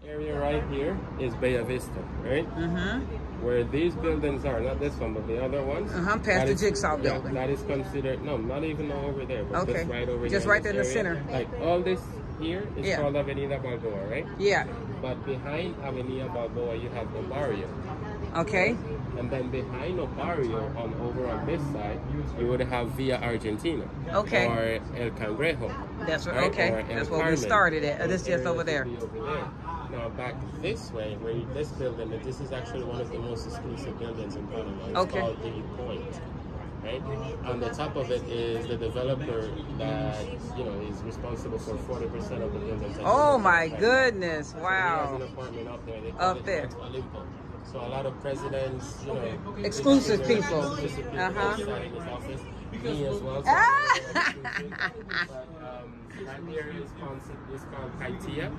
area right here is Bay Vista, right? Where these buildings are, not this one, but the other ones. Past the Jigsaw Yeah, building. that is considered, no, not even over there, but Okay. just right over here. Just right there in the center. Like all this here is Yeah. called Avenida Balboa, right? Yeah. But behind Avenida Balboa, you have the barrio. Okay. And then behind the barrio, over on this side, you would have Via Argentina. Okay. Or El Cangrejo. That's right. Right? Okay. Or That's El where we Carmen. started at. This just over there. Over there. Now back this way, where this building, this is actually one of the most exclusive buildings in Panama. It's Okay. called the Point. Right? On the top of it is the developer that is responsible for 40% of the buildings. Oh my goodness! So he Wow. has an apartment up there. They call Up it there. Olimpo. So a lot of presidents, Exclusive people. sat in his office. Me as well. So Ah! but, that area is called Kaitia.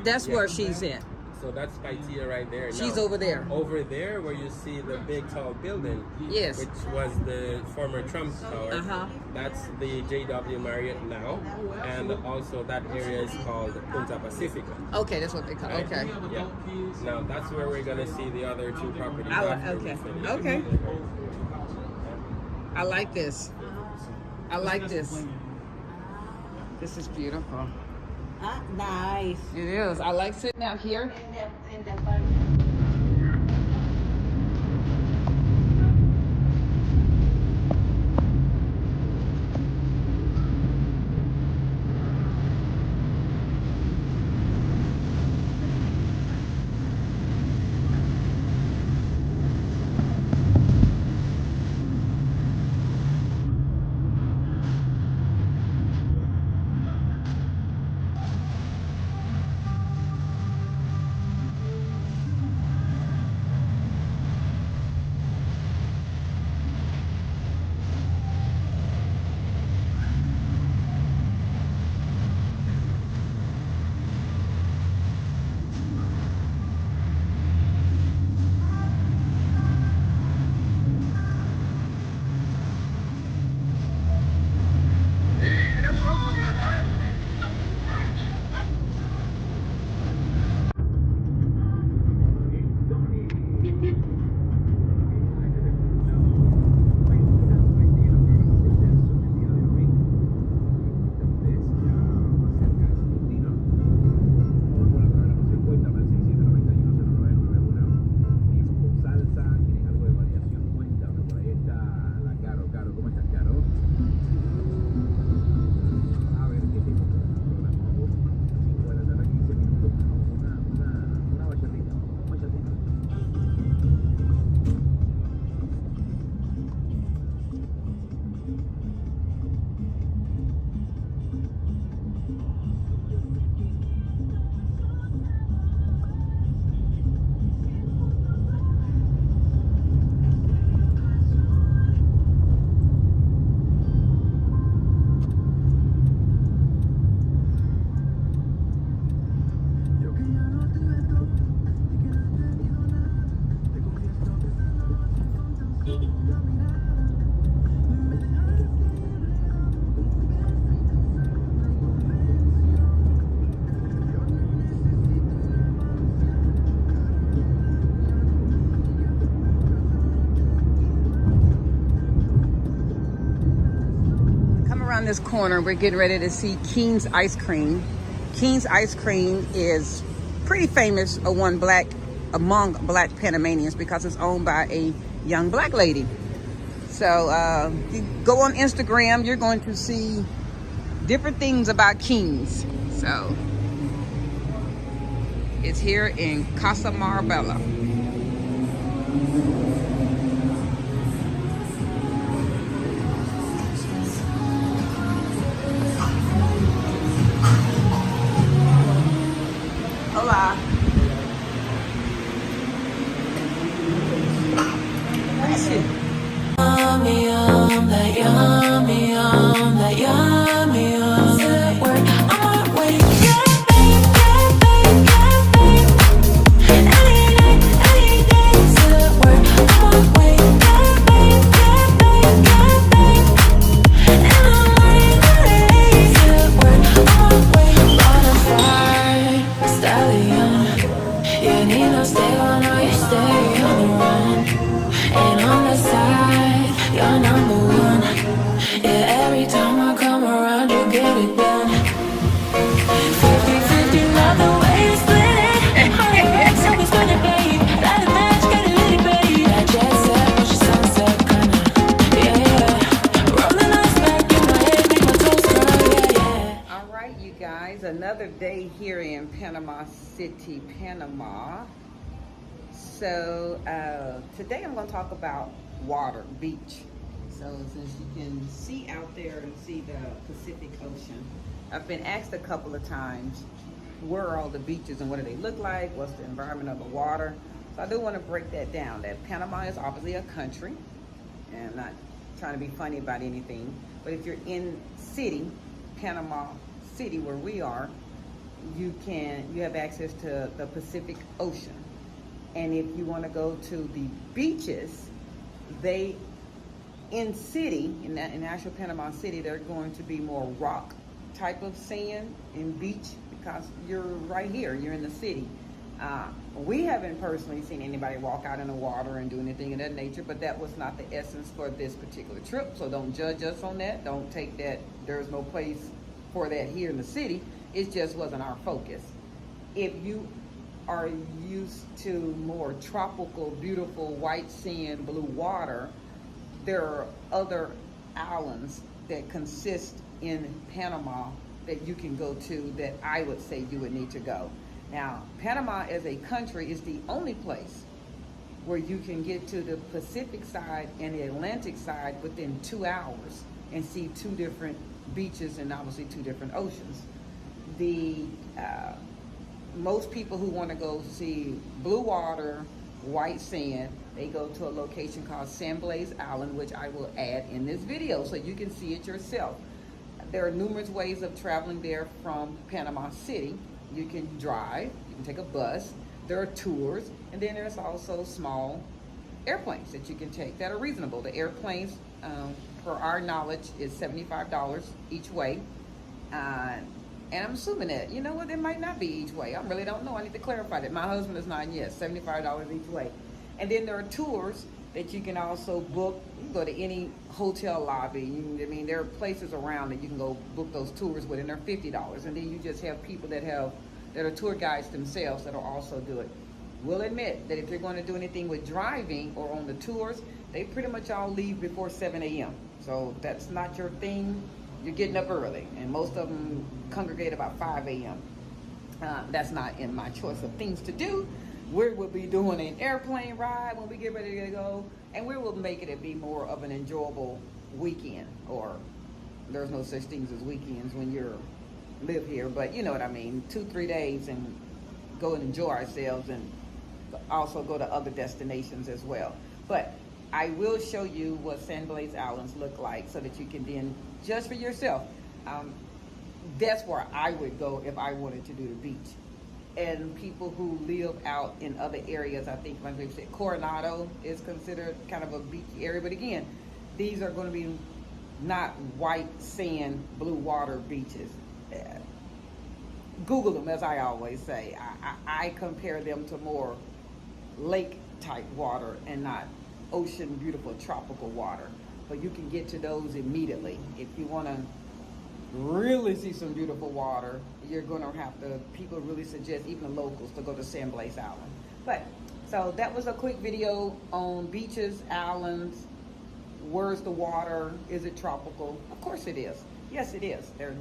That's where she's in. So that's Kaitia right there. She's Now, over there. Over there where you see the big tall building, Yes. which was the former Trump Tower. That's the JW Marriott now. And also that area is called Punta Pacifica. Okay, that's what they call. Right? Okay. Yeah. Now that's where we're gonna see the other two properties. Okay. Okay. I like this. I like this. This is beautiful. Nice. It is. I like sitting out here. Around this corner, we're getting ready to see King's Ice Cream. King's Ice Cream is pretty famous among black Panamanians because it's owned by a young black lady. So you go on Instagram, you're going to see different things about King's. So it's here in Casa Marbella. Hola. Yummy, that yummy, that yummy, that word. I'm on way. Yeah, babe, yeah, babe, yeah, babe. Any day, that word. I'm on way. right, you guys, another day here in Panama City, Panama. So today I'm going to talk about water, beach. So since you can see out there and see the Pacific Ocean, I've been asked a couple of times, where are all the beaches and what do they look like? What's the environment of the water? So I do want to break that down, that Panama is obviously a country, and I'm not trying to be funny about anything, but if you're in city, Panama City where we are, you have access to the Pacific Ocean. And if you want to go to the beaches, in actual Panama City, they're going to be more rock type of sand in beach, because you're right here, you're in the city. We haven't personally seen anybody walk out in the water and do anything of that nature, but that was not the essence for this particular trip. So don't judge us on that. Don't take that there's no place for that here in the city. It just wasn't our focus. If you are used to more tropical, beautiful white sand, blue water, there are other islands that consist in Panama that you can go to that I would say you would need to go. Now, Panama as a country is the only place where you can get to the Pacific side and the Atlantic side within 2 hours and see 2 different beaches and obviously 2 different oceans. Most people who want to go see blue water, white sand, they go to a location called San Blas Island, which I will add in this video so you can see it yourself. There are numerous ways of traveling there from Panama City. You can drive, you can take a bus, there are tours, and then there's also small airplanes that you can take that are reasonable. The airplanes, per our knowledge, is $75 each way. And I'm assuming that, you know what, it might not be each way. I really don't know. I need to clarify that. My husband is not, yes, $75 each way. And then there are tours that you can also book. You can go to any hotel lobby. There are places around that you can go book those tours with, and they're $50. And then you just have people that are tour guides themselves that will also do it. We'll admit that if you're going to do anything with driving or on the tours, they pretty much all leave before 7 a.m. So that's not your thing. You're getting up early, and most of them congregate about 5 a.m. That's not in my choice of things to do. We will be doing an airplane ride when we get ready to go, and we will make it be more of an enjoyable weekend. Or there's no such things as weekends when you live here, but you know what I mean. 2-3 days and go and enjoy ourselves, and also go to other destinations as well. But I will show you what San Blas Islands look like so that you can then judge for yourself. That's where I would go if I wanted to do the beach. And people who live out in other areas, I think, like we said, Coronado is considered kind of a beachy area. But again, these are going to be not white sand, blue water beaches. Google them, as I always say. I compare them to more lake type water and not ocean, beautiful tropical water. But you can get to those immediately. If you want to really see some beautiful water, you're going to have to, people really suggest, even the locals, to go to San Blas Island. But so that was a quick video on beaches, islands. Where's the water? Is it tropical? Of course it is. Yes, it is. There's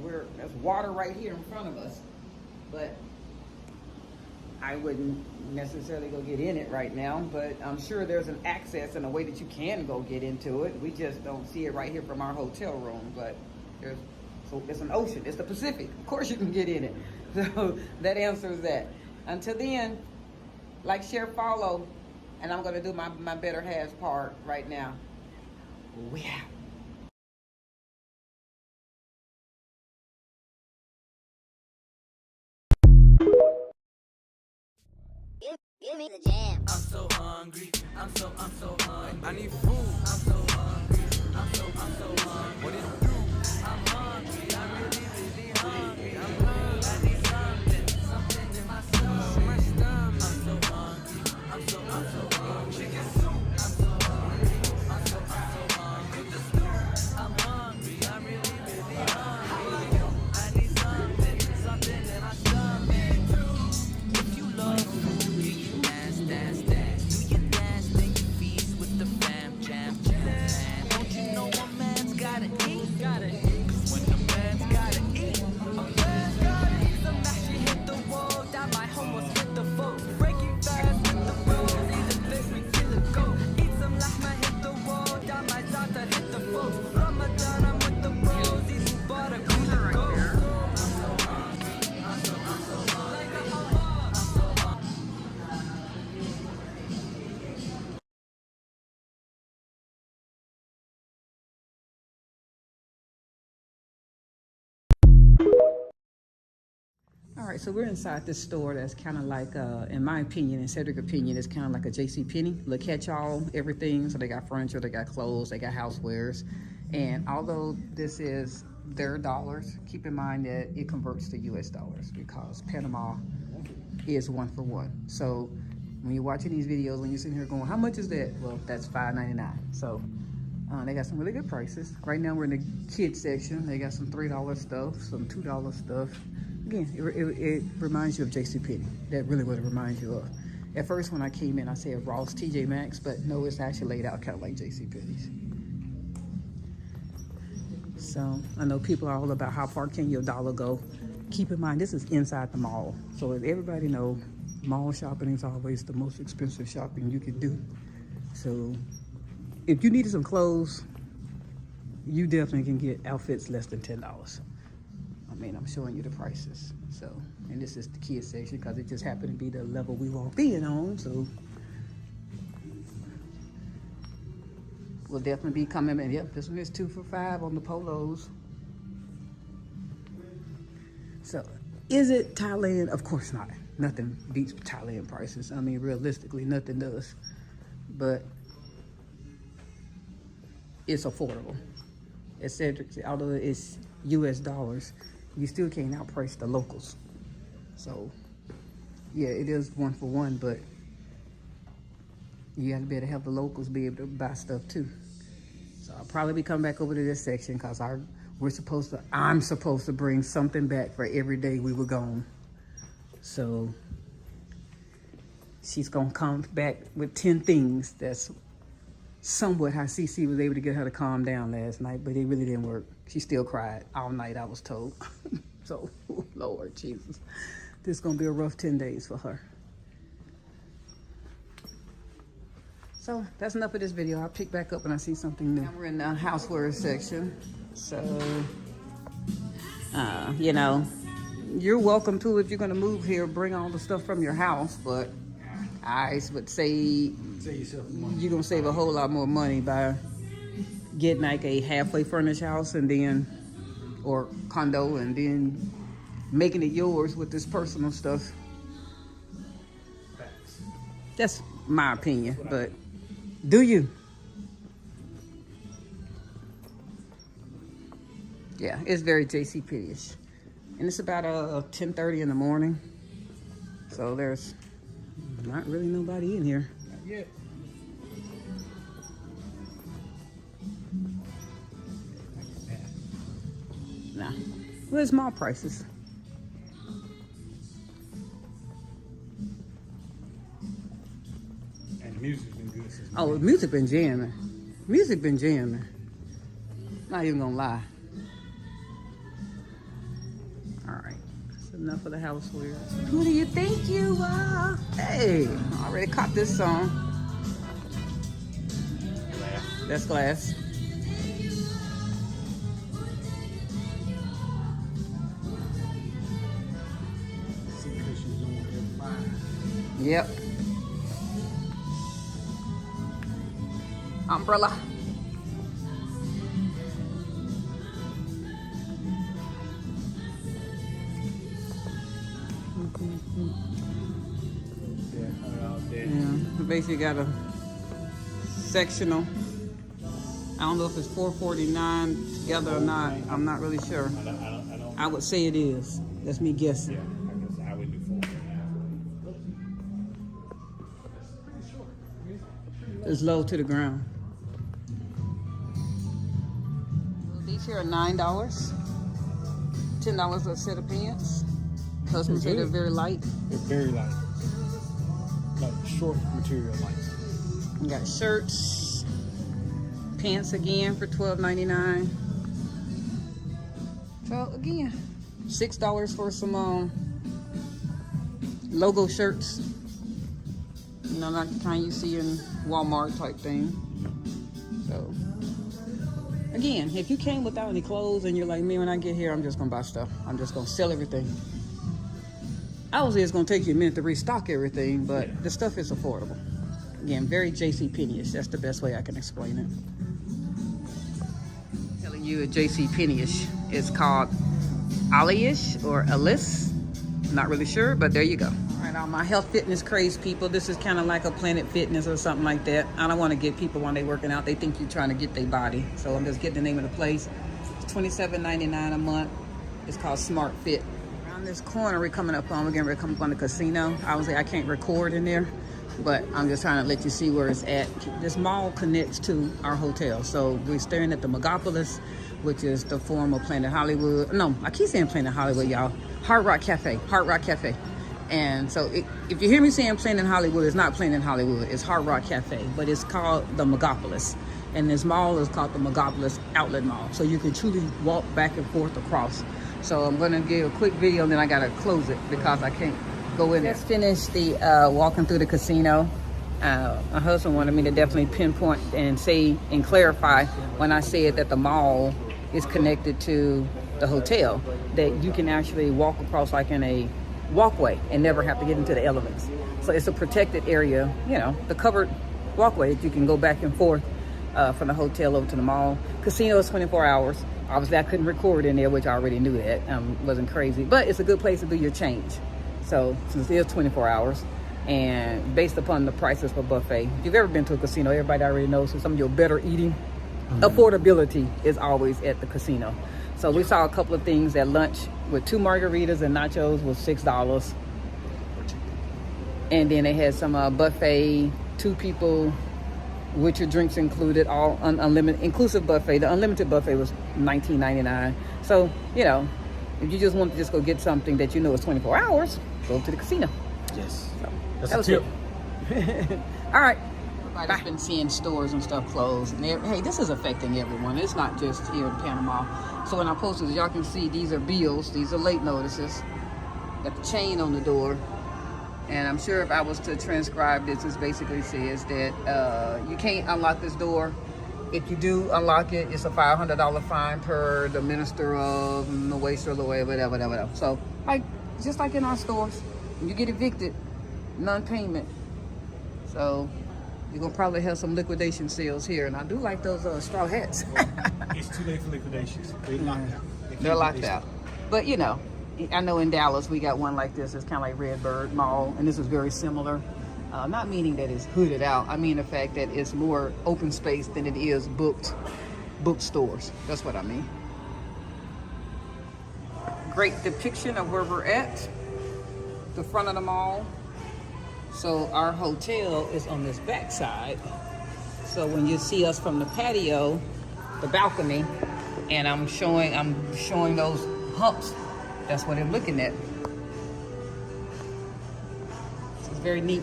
water right here in front of us, but I wouldn't necessarily go get in it right now, but I'm sure there's an access and a way that you can go get into it. We just don't see it right here from our hotel room, but so it's an ocean, it's the Pacific. Of course you can get in it. So that answers that. Until then, like, share, follow, and I'm gonna do my better halves part right now. We out. Give me the jam. I'm so hungry. I'm so hungry. I need food. I'm so hungry. I'm so hungry. What did you do? I'm hungry. I'm really hungry. I'm hungry. I need something in my stomach. I'm so hungry. I'm so hungry. Chicken soup. I'm so hungry. I'm so hungry. Cook the stew. I'm hungry. I'm really hungry. I need something in my stomach. If you love food, do you dance? Do you dance? Then you feast with the fam, jam. Don't you know a man's gotta eat? 'Cause when a man's gotta eat, a man All right, so we're inside this store that's kind of like, in my opinion, in Cedric's opinion, it's kind of like a JCPenney. Look, catch-all, everything. So they got furniture, they got clothes, they got housewares. And although this is their dollars, keep in mind that it converts to US dollars because Panama is 1 for 1. So when you're watching these videos, when you're sitting here going, how much is that? Well, that's $5.99. So they got some really good prices. Right now we're in the kids section. They got some $3 stuff, some $2 stuff. Again, it reminds you of JCPenney. That really what it reminds you of. At first when I came in, I said Ross, TJ Maxx, but no, it's actually laid out kind of like JCPenney's. So I know people are all about how far can your dollar go. Keep in mind, this is inside the mall. So as everybody know, mall shopping is always the most expensive shopping you can do. So if you needed some clothes, you definitely can get outfits less than $10. I mean, I'm showing you the prices. So, and this is the kids section because it just happened to be the level we were being on. So we'll definitely be coming in. Yep, this one is 2 for $5 on the polos. So is it Thailand? Of course not. Nothing beats Thailand prices. I mean, realistically, nothing does. But it's affordable. As Cedric said, although it's US dollars, you still can't outprice the locals. So yeah, it is 1 for 1, but you gotta be able to have the locals be able to buy stuff too. So I'll probably be coming back over to this section because I'm supposed to bring something back for every day we were gone. So she's gonna come back with 10 things. That's somewhat how CC was able to get her to calm down last night, but it really didn't work. She still cried all night, I was told. So, Lord Jesus, this is gonna be a rough 10 days for her. So that's enough of this video. I'll pick back up when I see something new. Now we're in the houseware section. So, you know, you're welcome to, if you're gonna move here, bring all the stuff from your house, but I would say you're gonna save a whole lot more money by getting like a halfway furnished house and then, or condo, and then making it yours with this personal stuff. That's my opinion, but do you? Yeah, it's very JCPenney-ish. And it's about 10:30 in the morning. So there's not really nobody in here. Not yet. Nah. Well, it's small prices. And the music's been good since. Oh, music been jamming. Music been jamming. Not even gonna lie. All right, that's enough of the houseware. Who do you think you are? Hey, I already caught this song. That's Glass. Yep. Umbrella. Yeah, basically got a sectional. I don't know if it's 449 together or not. I'm not really sure. I would say it is. That's me guessing. Yeah, I guess I would do 449. It's low to the ground. These here are $9. $10 a set of pants. Customers say they're very light. They're very light. Like short material light. We got shirts, pants again for $12.99. So again, $6 for some logo shirts. You know, like the kind you see in Walmart type thing. So again, if you came without any clothes and you're like me, when I get here, I'm just gonna buy stuff. I'm just gonna sell everything. Obviously, it's gonna take you a minute to restock everything, but the stuff is affordable. Again, very JCPenney-ish. That's the best way I can explain it. I'm telling you, a JCPenney-ish is called Ali-ish or Alice. Not really sure, but there you go. All right, all my health fitness crazed people, this is kind of like a Planet Fitness or something like that. I don't want to get people when they working out, they think you're trying to get their body. So I'm just getting the name of the place. It's $27.99 a month. It's called Smart Fit. Around this corner we're coming up on, we're getting ready to come up on the casino. Obviously I can't record in there, but I'm just trying to let you see where it's at. This mall connects to our hotel. So we're staring at the Megapolis, which is the former Planet Hollywood. No, I keep saying Planet Hollywood, y'all. Hard Rock Cafe, Hard Rock Cafe. And so if you hear me saying Planet Hollywood, it's not Planet Hollywood, it's Hard Rock Cafe, but it's called the Megapolis. And this mall is called the Megapolis Outlet Mall. So you can truly walk back and forth across. So I'm gonna give a quick video and then I gotta close it because I can't go in there. Let's finish the walking through the casino. My husband wanted me to definitely pinpoint and say and clarify when I said that the mall is connected to the hotel, that you can actually walk across like in a walkway and never have to get into the elements. So it's a protected area, you know, the covered walkway that you can go back and forth from the hotel over to the mall. Casino is 24 hours. Obviously I couldn't record in there, which I already knew that, wasn't crazy, but it's a good place to do your change. So since it is 24 hours and based upon the prices for buffet, if you've ever been to a casino, everybody already knows, so some of your better eating, affordability is always at the casino. So we saw a couple of things at lunch with 2 margaritas and nachos was $6. And then they had some buffet, 2 people with your drinks included, all unlimited, inclusive buffet. The unlimited buffet was $19.99. So, you know, if you just want to just go get something that you know is 24 hours, go to the casino. Yes. So, that's that a tip. All right. Everybody's been seeing stores and stuff closed. And hey, this is affecting everyone. It's not just here in Panama. So when I posted this, y'all can see these are bills. These are late notices. Got the chain on the door. And I'm sure if I was to transcribe this, it basically says that you can't unlock this door. If you do unlock it, it's a $500 fine per the minister of the waster of the way, whatever. So, like, just like in our stores, when you get evicted, non-payment. So, you're gonna probably have some liquidation sales here. And I do like those straw hats. It's too late for liquidations. They're locked out. They're locked out. But, you know, I know in Dallas we got one like this. It's kind of like Redbird Mall, and this is very similar. Not meaning that it's hooded out. I mean the fact that it's more open space than it is booked stores. That's what I mean. Great depiction of where we're at. The front of the mall. So our hotel is on this back side. So when you see us from the patio, the balcony, and I'm showing those humps, that's what I'm looking at. So it's very neat.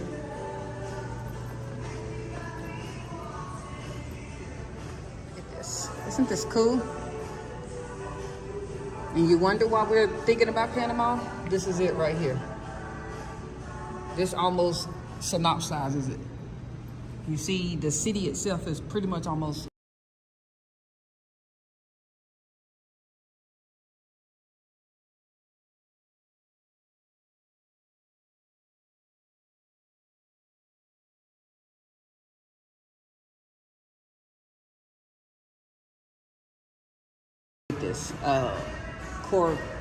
Look at this. Isn't this cool? And you wonder why we're thinking about Panama? This is it right here. This almost synopsizes it. You see, the city itself is pretty much almost this.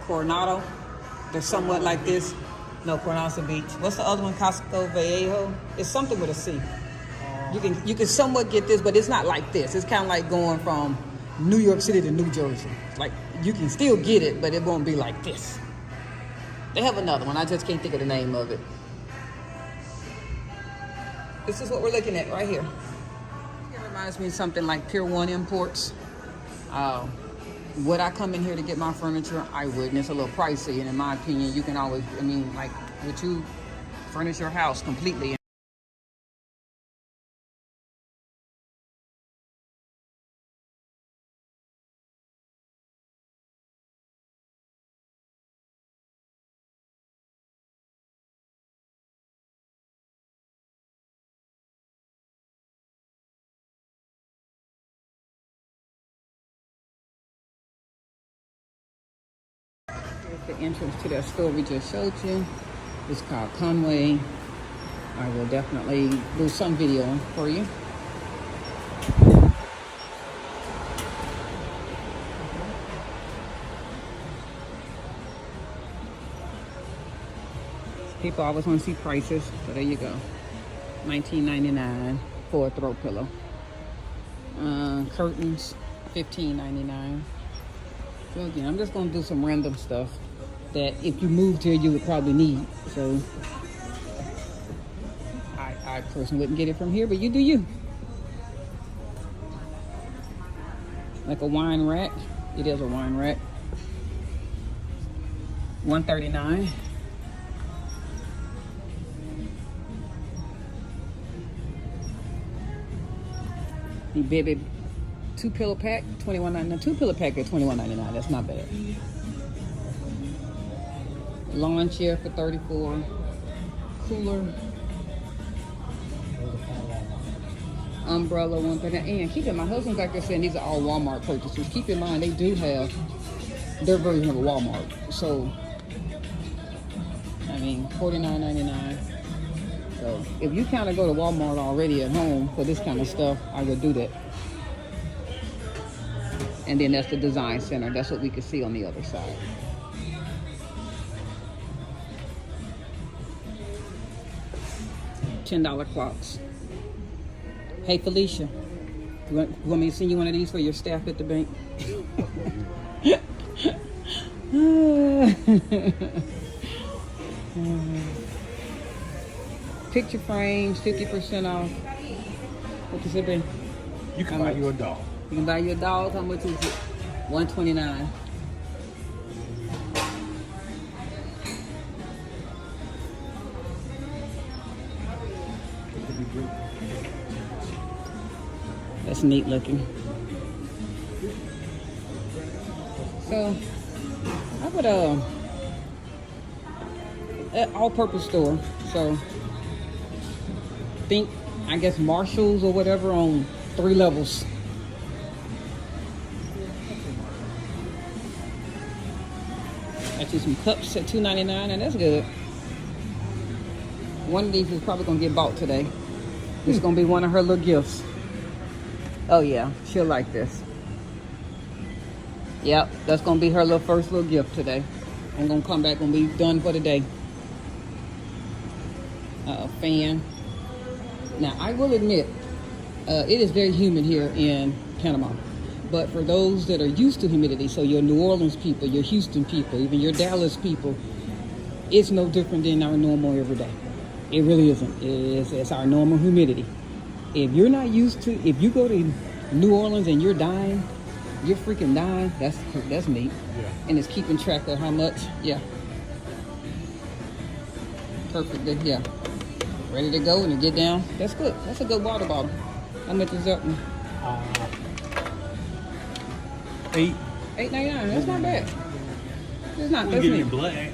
Coronado. They're somewhat like this. No, Coronado Beach. What's the other one? Casco Vallejo. It's something with a C. You can somewhat get this, but it's not like this. It's kind of like going from New York City to New Jersey. Like, you can still get it, but it won't be like this. They have another one. I just can't think of the name of it. This is what we're looking at right here. It reminds me of something like Pier 1 Imports. Would I come in here to get my furniture? I would, and it's a little pricey. And in my opinion, you can always, I mean, like, would you furnish your house completely? The entrance to that store we just showed you. It's called Conway. I will definitely do some video for you. People always want to see prices, so there you go. $19.99 for a throw pillow. Curtains, $15.99. So again, I'm just gonna do some random stuff that if you moved here, you would probably need. So I personally wouldn't get it from here, but you do you. Like a wine rack. It is a wine rack. $139. The baby 2 pillow pack, $21.99. 2 pillow pack at $21.99. That's not bad. Lawn chair for $34. Cooler. Umbrella, $139. And keep in mind, my husband's back there saying these are all Walmart purchases. Keep in mind, they do have their version of a Walmart. So, I mean, $49.99. So, if you kind of go to Walmart already at home for this kind of stuff, I would do that. And then that's the design center. That's what we can see on the other side. $10 clocks. Hey Felicia, you want me to send you one of these for your staff at the bank? Picture frames, 50% off. What you say, Ben? You can buy you a dog. You can buy you a dog. How much is it? $129. That's neat looking. So I would an all-purpose store. So think, I guess, Marshalls or whatever on 3 levels. Got you some cups at $2.99, and that's good. One of these is probably gonna get bought today. It's gonna be one of her little gifts. Oh yeah, she'll like this. Yep, that's gonna be her first little gift today. I'm gonna come back and be done for the day. Fan. Now I will admit, it is very humid here in Panama. But for those that are used to humidity, so your New Orleans people, your Houston people, even your Dallas people, it's no different than our normal everyday. It really isn't. It's our normal humidity. If you're not used to, if you go to New Orleans and you're dying, you're freaking dying, that's neat. Yeah. And it's keeping track of how much, yeah. Perfect, yeah. Ready to go and to get down. That's good. That's a good water bottle. How much is that one? $8.99. That's not bad. It's not. That's neat. Black.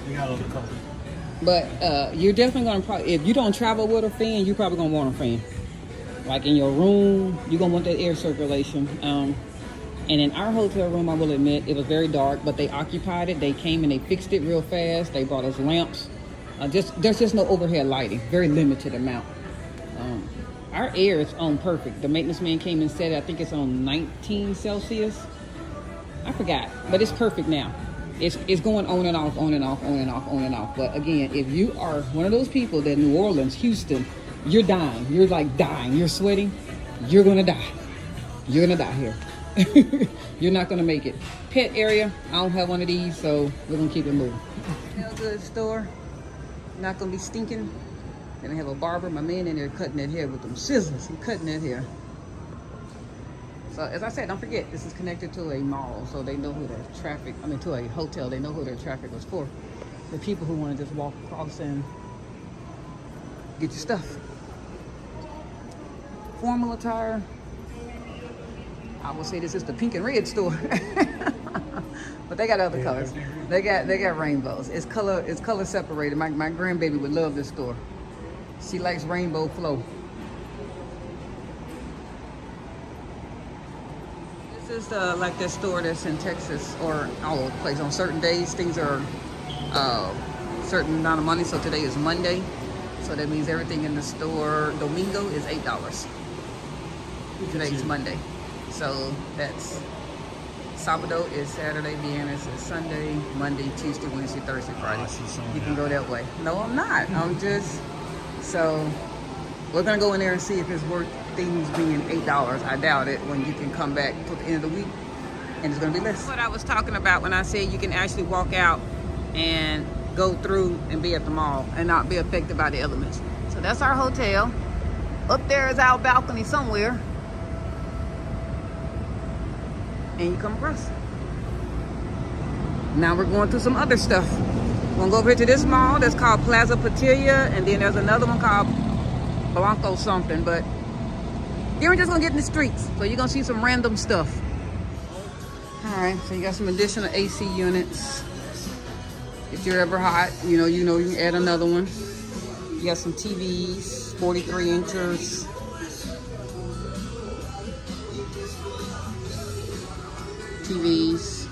You got other colors. But you're definitely gonna probably, if you don't travel with a fan, you're probably gonna want a fan. Like in your room, you're gonna want that air circulation. And in our hotel room, I will admit, it was very dark, but they occupied it. They came and they fixed it real fast. They brought us lamps. There's just no overhead lighting. Very limited amount. Our air is on perfect. The maintenance man came and said, I think it's on 19 Celsius. I forgot, but it's perfect now. It's going on and off, on and off, on and off, on and off. But again, if you are one of those people that New Orleans, Houston, you're dying. You're like dying. You're sweating. You're going to die. You're going to die here. You're not going to make it. Pet area, I don't have one of these, so we're going to keep it moving. Smell good store. Not going to be stinking. Gonna have a barber, my man in there cutting that hair with them scissors. He's cutting that hair. So as I said, don't forget, this is connected to a mall, so they know who their traffic, to a hotel, they know who their traffic was for. The people who want to just walk across and get your stuff. Formal attire. I will say this is the pink and red store. But they got other colors. They got rainbows. It's color separated. My grandbaby would love this store. She likes rainbow flow. This is like that store that's in Texas or all over the place. On certain days, things are certain amount of money. So today is Monday. So that means everything in the store, Domingo, is $8. Today's Monday. So that's Sabado is Saturday, Viernes is Sunday, Monday, Tuesday, Wednesday, Thursday, Friday. You can go that way. No, I'm not. I'm just, so we're gonna go in there and see if it's worth things being $8. I doubt it when you can come back till the end of the week and it's gonna be less. That's what I was talking about when I said you can actually walk out and go through and be at the mall and not be affected by the elements. So that's our hotel. Up there is our balcony somewhere. And you come across. Now we're going through some other stuff. We're gonna go over here to this mall that's called Plaza Patilla, and then there's another one called Blanco something, but then we're just gonna get in the streets. So you're gonna see some random stuff. All right, so you got some additional AC units. If you're ever hot, you know, you can add another one. You got some TVs, 43 inches. TVs.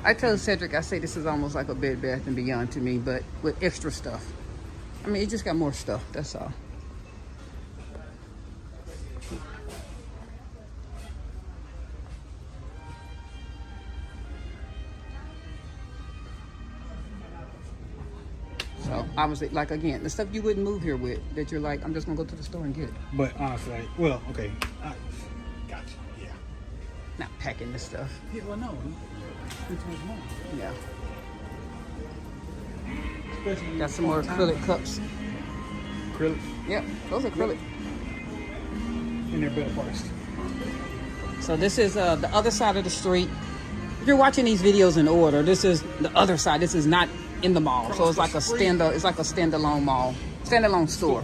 I told Cedric, I say this is almost like a Bed Bath & Beyond to me, but with extra stuff. I mean, it just got more stuff, that's all. So obviously, like again, the stuff you wouldn't move here with, that you're like, I'm just gonna go to the store and get it. But honestly, well, okay. Gotcha. Yeah. Not packing the stuff. Yeah, well, no. Yeah. Especially Got some more acrylic cups. acrylic. Yep, those are acrylic. And they're better priced. So this is the other side of the street. If you're watching these videos in order, this is the other side. This is not in the mall. So it's like a standalone mall. Standalone store.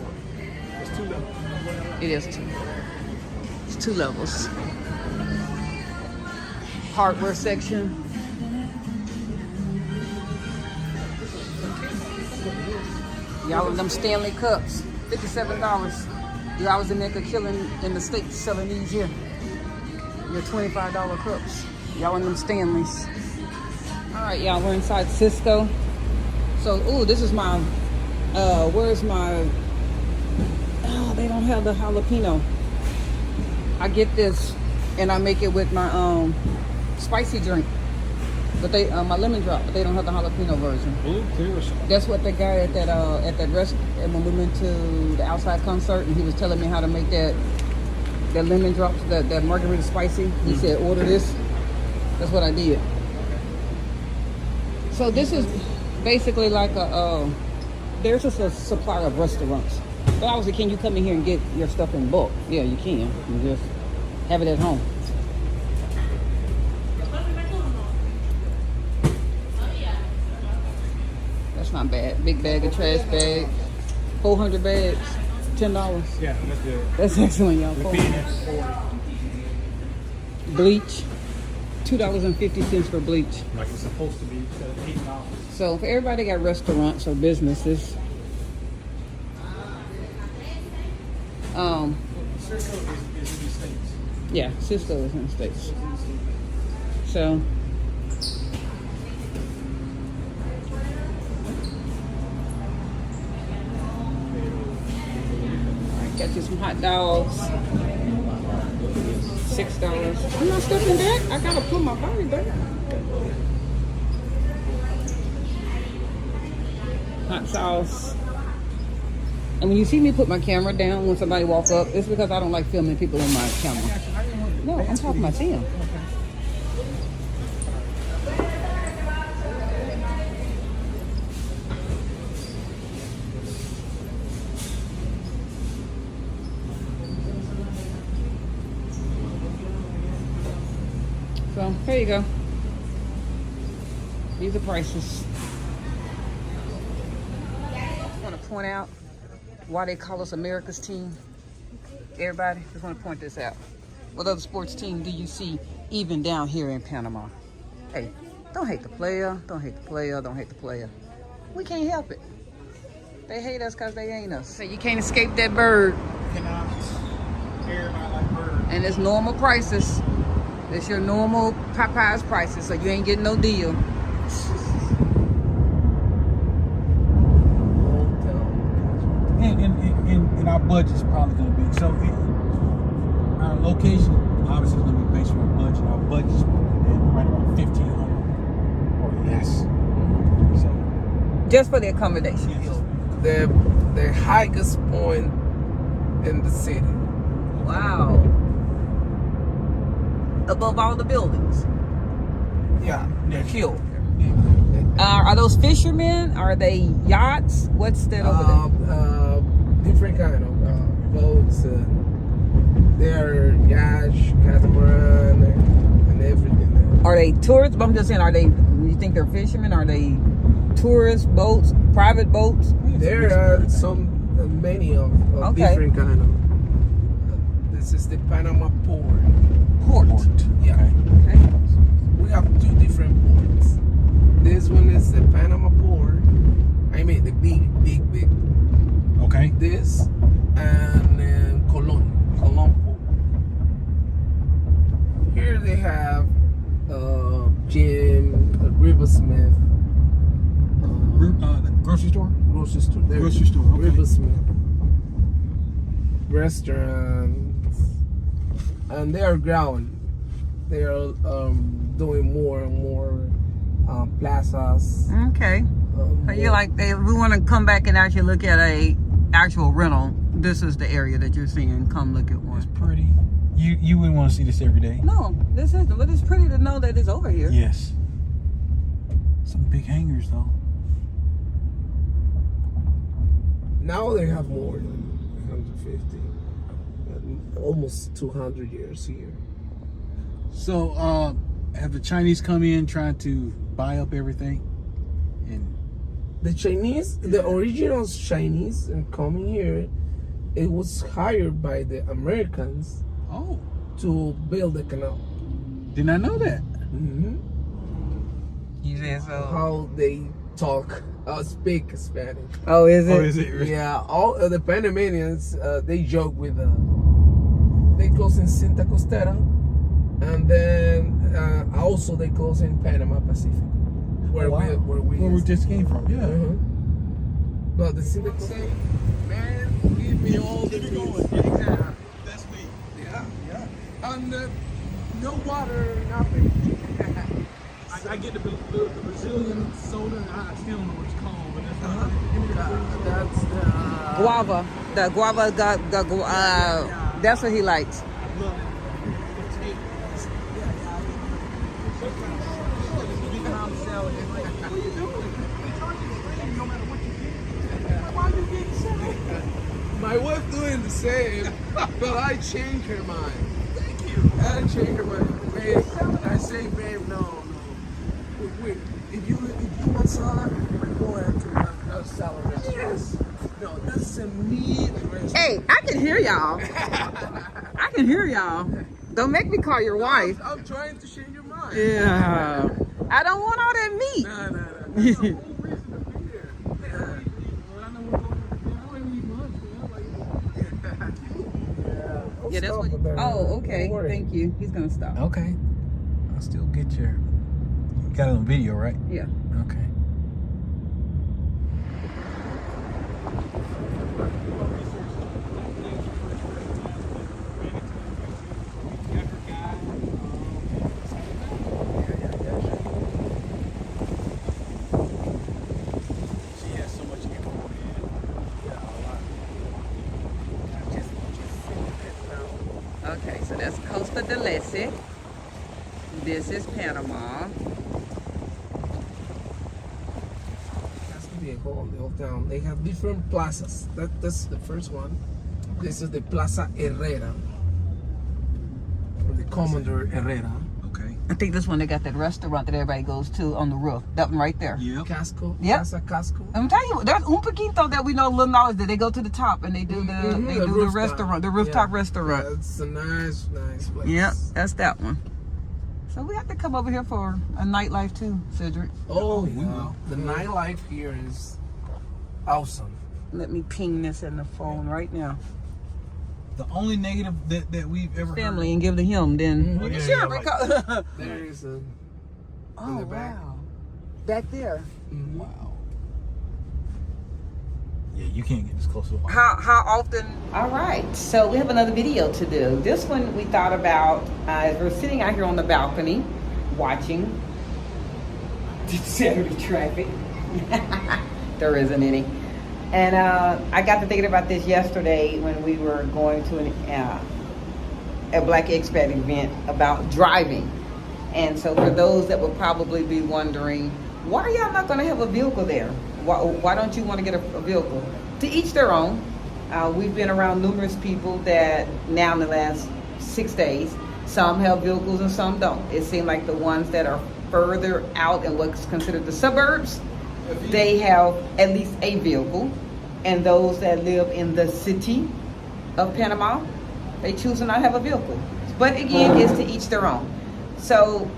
It's 2 levels. It is 2. It's 2 levels. Hardware section. Y'all of them Stanley cups, $57. Y'all was in there killing in the States selling these here. Your $25 cups. Y'all in them Stanleys. All right, y'all, we're inside Cisco. So, ooh, this is my, where's my, oh, they don't have the jalapeno. I get this and I make it with my spicy drink. But they, my lemon drop, but they don't have the jalapeno version. Blue, clear, or something? That's what the guy at that restaurant, when we went to the outside concert, and he was telling me how to make that lemon drops, that margarita spicy. He said, order this. That's what I did. So this is basically like there's just a supplier of restaurants. But obviously, can you come in here and get your stuff in bulk? Yeah, you can. You just have it at home. That's not bad. Big bag of trash bag. 400 bags. $10. Yeah, that's good. That's excellent, y'all. The bean is 40. Bleach. $2.50 for bleach. Like it's supposed to be, instead of $8. So for everybody that got restaurants or businesses, Cisco is in the States. yeah, Cisco is in the States. So got you some hot dogs. $6. I'm not stepping back. I gotta put my body back. Hot sauce. And when you see me put my camera down when somebody walk up, it's because I don't like filming people in my camera. No, I'm talking about them. So, here you go. These are prices. I want to point out why they call us America's team. Everybody, just want to point this out. What other sports team do you see even down here in Panama? Hey, don't hate the player. Don't hate the player. Don't hate the player. We can't help it. They hate us because they ain't us. So you can't escape that bird. Cannot. Everybody like bird. And it's normal prices. It's your normal Popeyes prices, so you ain't getting no deal. And our budget's probably going to be. So our location obviously it's gonna be based on our budget. Our budget's right around 1,500 or less. So Just for the accommodation. yes. The highest point in the city. Wow. Above all the buildings. Yeah, the hill. Are those fishermen? Are they yachts? What's that over there? Different kind of boats. They're yacht, catamaran, and everything. Are they tourists? But I'm just saying, you think they're fishermen? Are they tourist boats, private boats? There are many of Okay. different kind of. This is the Panama port. Port. Yeah. Okay. We have two different ports. This one is the Panama port. I mean the big. Okay. This and then Colon port. Here they have gym, Riversmith, The grocery store? grocery store. There. Grocery store, okay. Riversmith. Restaurants, and they are growing. They are doing more and more plazas. Okay. So you're like, we want to come back and actually look at a actual rental. This is the area that you're seeing. Come look at It's one. pretty. You wouldn't want to see this every day. No, this isn't. But it's pretty to know that it's over here. Yes. Some big hangars though. Now they have more than 150, almost 200 years here. So have the Chinese come in trying to buy up everything? And The Chinese, the original Chinese, coming here, it was hired by the Americans oh, to build the canal. did not know that. Mm-hmm. You said so. How they talk, speak Spanish. Oh, is it? Oh, is it? Yeah, all the Panamanians, they joke with they close in Cinta Costera, and then also they close in Panama Pacific, where we just came from. Yeah. Uh-huh. But the Cinta Costera, man, give me all the news. That's me. Yeah. And no water, nothing. I get the Brazilian soda. I still don't know what it's called, but that's That's the Guava. The guava that's what he likes. My wife doing the same, but I changed her mind. Thank you. I changed her mind. Babe, I say, babe, no. Wait, if you want salad, we're going to a salad restaurant. Yes. No, that's a meat restaurant. Hey, I can hear y'all. I can hear y'all. Don't make me call your wife. I'm trying to change your mind. Yeah. I don't want all that meat. No. That's the whole reason to be here. Yeah, that's what. Oh, okay. Thank you. He's gonna stop. okay. I'll still get your. You got it on video, right? Yeah. Okay. She has so much info. Okay, so that's Costa del Este. This is Panama. That's the whole town. They have different plazas. That's the first one. This is the Plaza Herrera, or the Commodore Herrera. Okay. I think this one they got that restaurant that everybody goes to on the roof. That one right there. Yep. Casco. Yep. Plaza Casco. I'm telling you, there's un poquito that we know little knowledge that they go to the top and they do the rooftop. restaurant, the rooftop restaurant. Yeah, it's a nice place. Yep, that's that one. So we have to come over here for a nightlife too, Cedric. Oh, we yeah. will. The nightlife here is awesome. Let me ping this in the phone right now. The only negative that we've ever Family and give to him, then Mhm. we can Yeah, share yeah, it. right. because- There is a. Oh the back. wow, back there. Mhm. Wow. Yeah, you can't get this close to the water. How often? All right, so we have another video to do. This one we thought about as we're sitting out here on the balcony watching Saturday traffic. There isn't any. And I got to thinking about this yesterday when we were going to a Black expat event about driving. And so for those that would probably be wondering, why are y'all not going to have a vehicle there? Why don't you want to get a vehicle? To each their own. We've been around numerous people that now in the last 6 days, some have vehicles and some don't. It seemed like the ones that are further out in what's considered the suburbs, they have at least a vehicle. And those that live in the city of Panama, they choose to not have a vehicle. But again, it's to each their own. So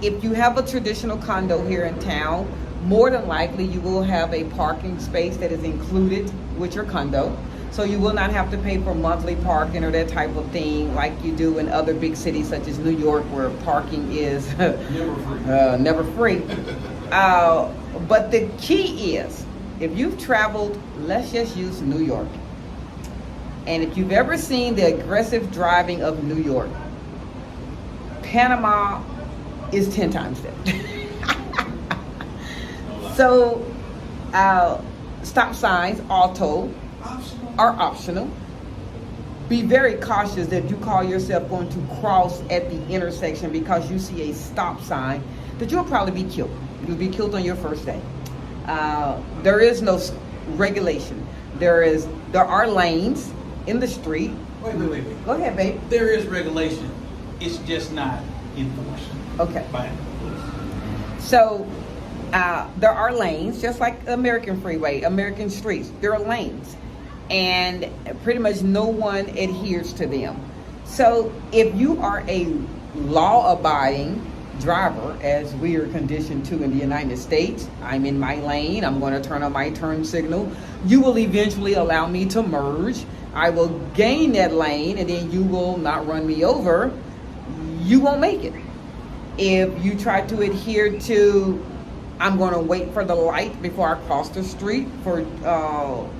if you have a traditional condo here in town, more than likely you will have a parking space that is included with your condo. So you will not have to pay for monthly parking or that type of thing like you do in other big cities such as New York, where parking is never free. But the key is, if you've traveled, let's just use New York. And if you've ever seen the aggressive driving of New York, Panama is 10 times that. So, stop signs, auto, are optional. Be very cautious that you call yourself going to cross at the intersection because you see a stop sign, that you'll probably be killed. You'll be killed on your first day. There is no regulation. There are lanes in the street. Wait. Go ahead, babe. There is regulation. It's just not enforced. Okay. By the police. So there are lanes, just like American freeway, American streets. There are lanes, and pretty much no one adheres to them. So if you are a law-abiding driver, as we are conditioned to in the United States, I'm in my lane, I'm going to turn on my turn signal, you will eventually allow me to merge, I will gain that lane, and then you will not run me over. You won't make it. If you try to adhere to, I'm going to wait for the light before I cross the street for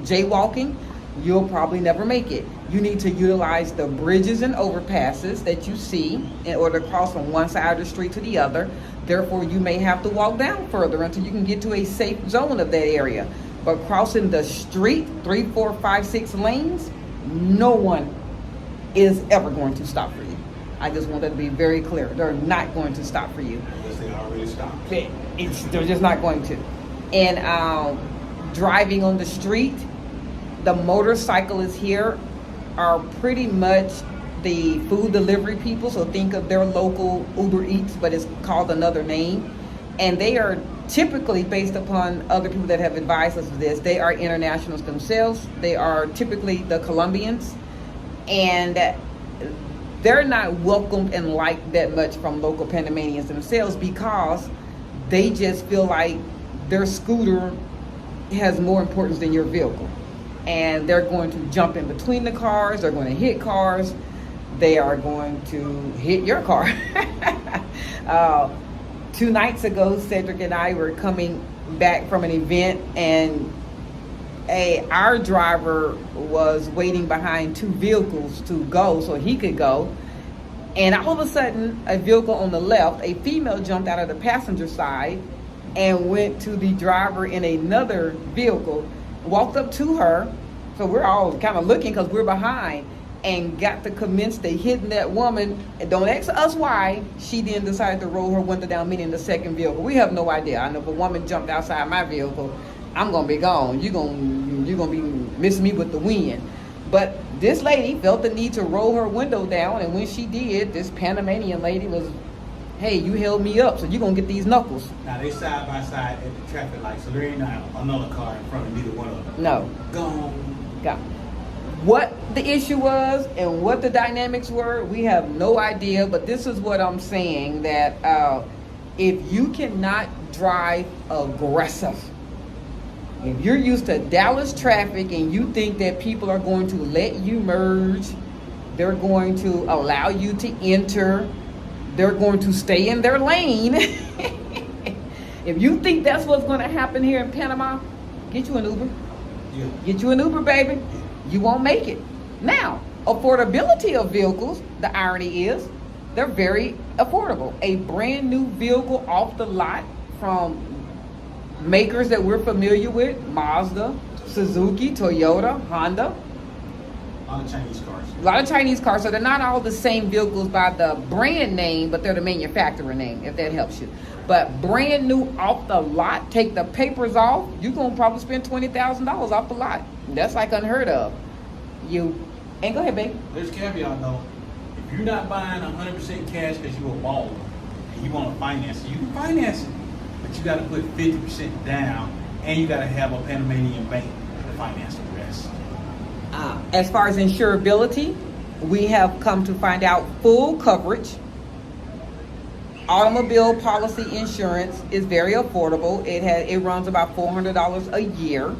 jaywalking, you'll probably never make it. You need to utilize the bridges and overpasses that you see in order to cross from one side of the street to the other. Therefore, you may have to walk down further until you can get to a safe zone of that area. But crossing the street, 3, 4, 5, 6 lanes, no one is ever going to stop for you. I just want that to be very clear. They're not going to stop for you. Unless they already stopped. They're just not going to. And driving on the street, the motorcyclists here are pretty much the food delivery people. So think of their local Uber Eats, but it's called another name. And they are typically, based upon other people that have advised us of this, they are internationals themselves. They are typically the Colombians. And they're not welcomed and liked that much from local Panamanians themselves because they just feel like their scooter has more importance than your vehicle. And they're going to jump in between the cars, they're going to hit cars, they are going to hit your car. 2 nights ago, Cedric and I were coming back from an event, and our driver was waiting behind 2 vehicles to go so he could go. And all of a sudden, a vehicle on the left, a female jumped out of the passenger side and went to the driver in another vehicle, walked up to her. So we're all kind of looking because we're behind, and got to commence to hitting that woman. And don't ask us why. She then decided to roll her window down, meaning the second vehicle. We have no idea. I know if a woman jumped outside my vehicle, I'm gonna be gone. You're gonna be missing me with the wind. But this lady felt the need to roll her window down, and when she did, this Panamanian lady was, hey, you held me up, so you're gonna get these knuckles. Now they side by side at the traffic light, so there ain't another car in front of neither one of them. No. Gone. Got what the issue was and what the dynamics were, we have no idea. But this is what I'm saying, that if you cannot drive aggressive, if you're used to Dallas traffic and you think that people are going to let you merge, they're going to allow you to enter, they're going to stay in their lane. If you think that's what's going to happen here in Panama, get you an Uber. Yeah. Get you an Uber, baby. You won't make it. Now, affordability of vehicles, the irony is, they're very affordable. A brand new vehicle off the lot from makers that we're familiar with, Mazda, Suzuki, Toyota, Honda. A lot of Chinese cars. A lot of Chinese cars, so they're not all the same vehicles by the brand name, but they're the manufacturer name, if that helps you. But brand new off the lot, take the papers off, you're gonna probably spend $20,000 off the lot. That's like unheard of. And go ahead, babe. There's a caveat though. If you're not buying 100% cash because you're a baller and you want to finance it, you can finance it, but you got to put 50% down, and you got to have a Panamanian bank to finance the rest. As far as insurability, we have come to find out full coverage. Automobile policy insurance is very affordable. It runs about $400 a year.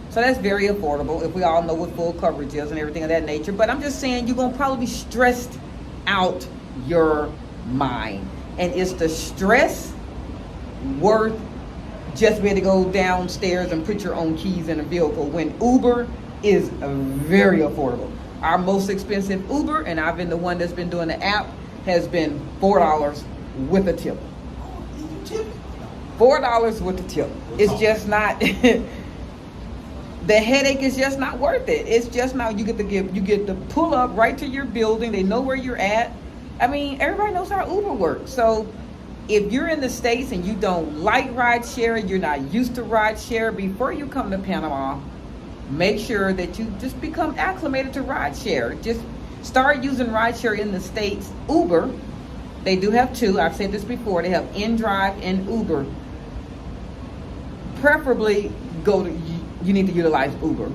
So that's very affordable if we all know what full coverage is and everything of that nature. But I'm just saying you're going to probably be stressed out your mind. And is the stress worth just being to go downstairs and put your own keys in a vehicle when Uber is very affordable? Our most expensive Uber, and I've been the one that's been doing the app, has been $4 with a tip. $4 with a tip. It's just not... The headache is just not worth it. It's just not, you get to pull up right to your building. They know where you're at. I mean, everybody knows how Uber works. So if you're in the States and you don't like ride share, you're not used to ride share, before you come to Panama, make sure that you just become acclimated to ride share. Just start using ride share in the States. Uber, they do have two. I've said this before. They have InDrive and Uber. Preferably you need to utilize Uber.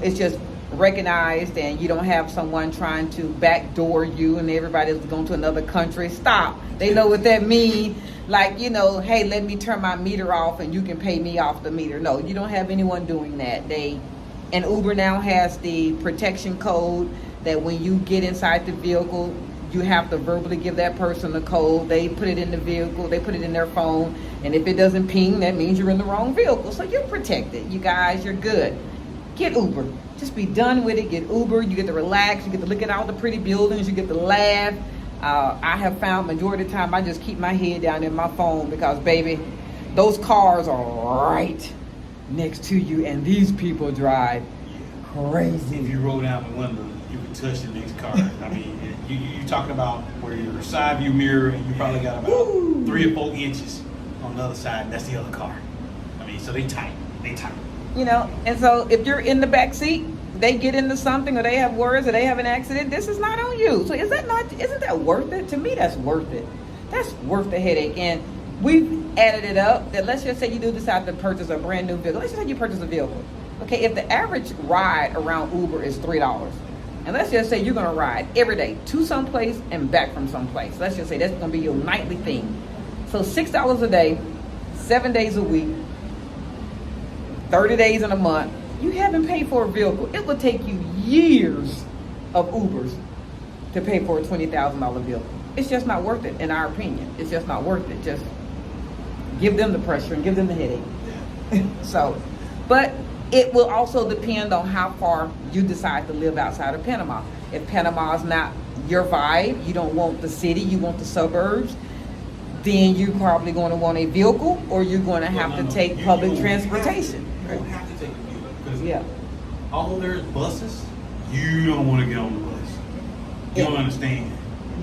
It's just recognized, and you don't have someone trying to backdoor you and everybody's going to another country. Stop. They know what that means. Like, hey, let me turn my meter off and you can pay me off the meter. No, you don't have anyone doing that. And Uber now has the protection code that when you get inside the vehicle, you have to verbally give that person the code. They put it in the vehicle, they put it in their phone, and if it doesn't ping, that means you're in the wrong vehicle. So you're protected. You guys, you're good. Get Uber. Just be done with it. Get Uber. You get to relax. You get to look at all the pretty buildings. You get to laugh. I have found majority of the time I just keep my head down in my phone because, baby, those cars are right next to you, and these people drive crazy. If you roll down the window, you can touch the next car. I mean, you're talking about where your side view mirror, and you probably got about 3 or 4 inches on the other side. That's the other car. I mean, so they tight. And so if you're in the back seat, they get into something, or they have words, or they have an accident, this is not on you. So isn't that worth it? To me, that's worth it. That's worth the headache. And we've added it up that, let's just say you do decide to purchase a brand new vehicle. Let's just say you purchase a vehicle. Okay, if the average ride around Uber is $3, and let's just say you're gonna ride every day to someplace and back from someplace. Let's just say that's gonna be your nightly thing. So $6 a day, 7 days a week, 30 days in a month, you haven't paid for a vehicle. It will take you years of Ubers to pay for a $20,000 vehicle. It's just not worth it, in our opinion. It's just not worth it. Just give them the pressure and give them the headache. But it will also depend on how far you decide to live outside of Panama. If Panama is not your vibe, you don't want the city, you want the suburbs, then you're probably going to want a vehicle, or you're going to have to take public transportation. You don't have to take a vehicle, because although there's buses, you don't want to get on the bus. You don't understand.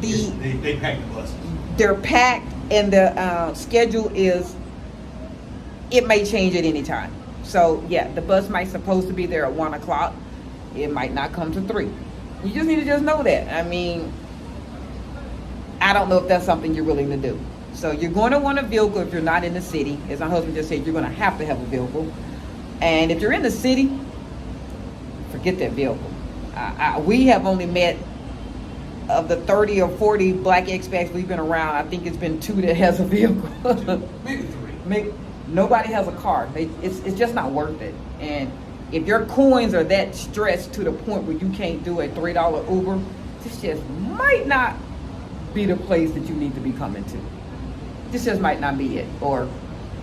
They pack the buses. They're packed, and the schedule is, it may change at any time. So the bus might supposed to be there at 1 o'clock. It might not come to 3. You just need to just know that. I mean, I don't know if that's something you're willing to do. So you're going to want a vehicle if you're not in the city. As my husband just said, you're going to have a vehicle. And if you're in the city, forget that vehicle. We have only met, of the 30 or 40 black expats we've been around, I think it's been 2 that has a vehicle. Maybe 3. Nobody has a car. It's just not worth it. And if your coins are that stressed to the point where you can't do a $3 Uber, this just might not be the place that you need to be coming to. This just might not be it. Or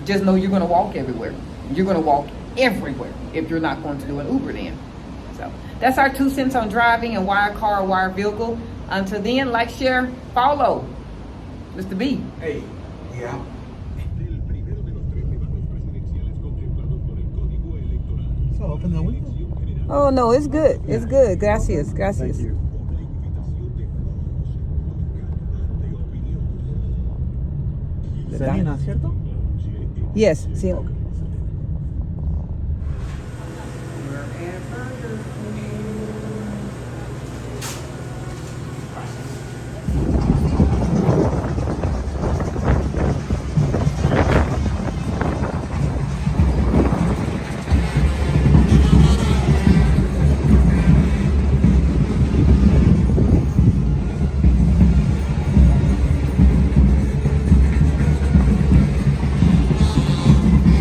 just know you're going to walk everywhere. You're going to walk everywhere if you're not going to do an Uber then. So that's our 2 cents on driving and wire car or wire vehicle. Until then, like, share, follow. Mr. B. Hey, yeah. So open the window. Oh, no, it's good. It's good. Gracias. Gracias. Thank you. Selena, ¿cierto? Yes, sí.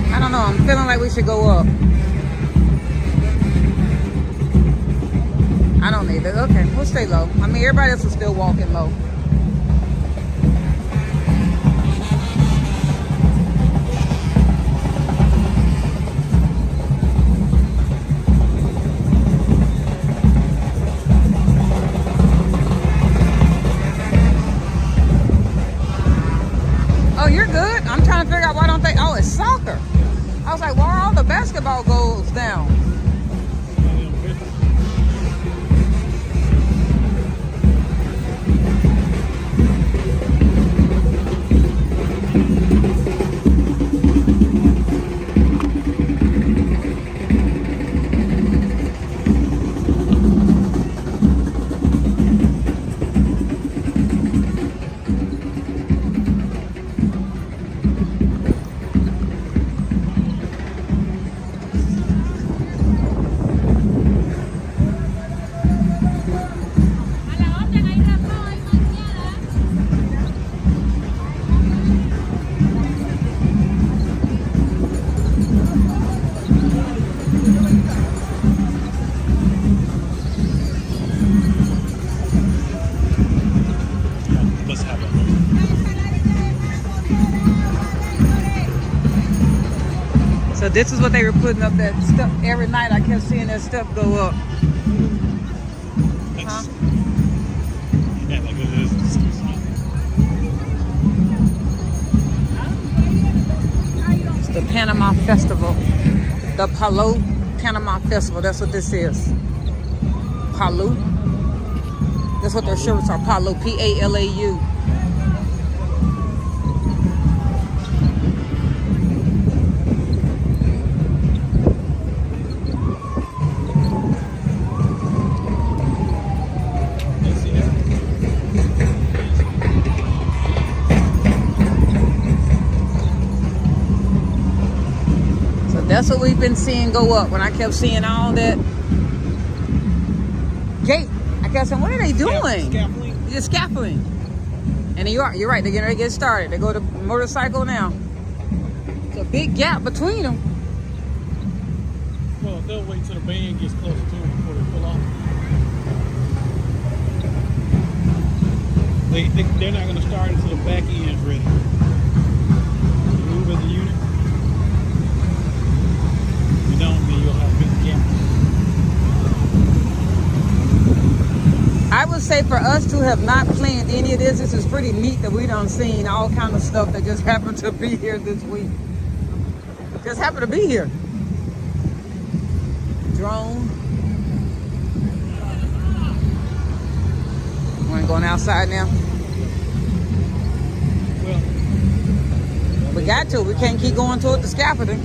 I don't know. I'm feeling like we should go up. I don't need it. Okay, we'll stay low. I mean, everybody else is still walking low. Oh, you're good? I'm trying to figure out why don't they... Oh, it's soccer. I was like, why are all the basketball goals down? Let's have it. So this is what they were putting up, that stuff. Every night I kept seeing that stuff go up. Huh? Yeah, like it is. It's the Panama Festival. The Palau Panama Festival. That's what this is. Palau. That's what their shirts are. Palau. P-A-L-A-U. That's what we've been seeing go up. When I kept seeing all that gate, I kept saying, what are they doing? Scaffolding. Just scaffolding. And you're right, they're getting ready to get started. They go to motorcycle now. It's a big gap between them. Well, they'll wait till the band gets closer to them before they pull off. They're not going to start until the back end's ready. Move as a unit. If you don't, then you'll have big gaps. I would say for us to have not planned any of this is pretty neat that we done seen all kind of stuff that just happened to be here this week. Just happened to be here. Drone. We're going outside now. Well, We got to. We can't keep going toward the scaffolding.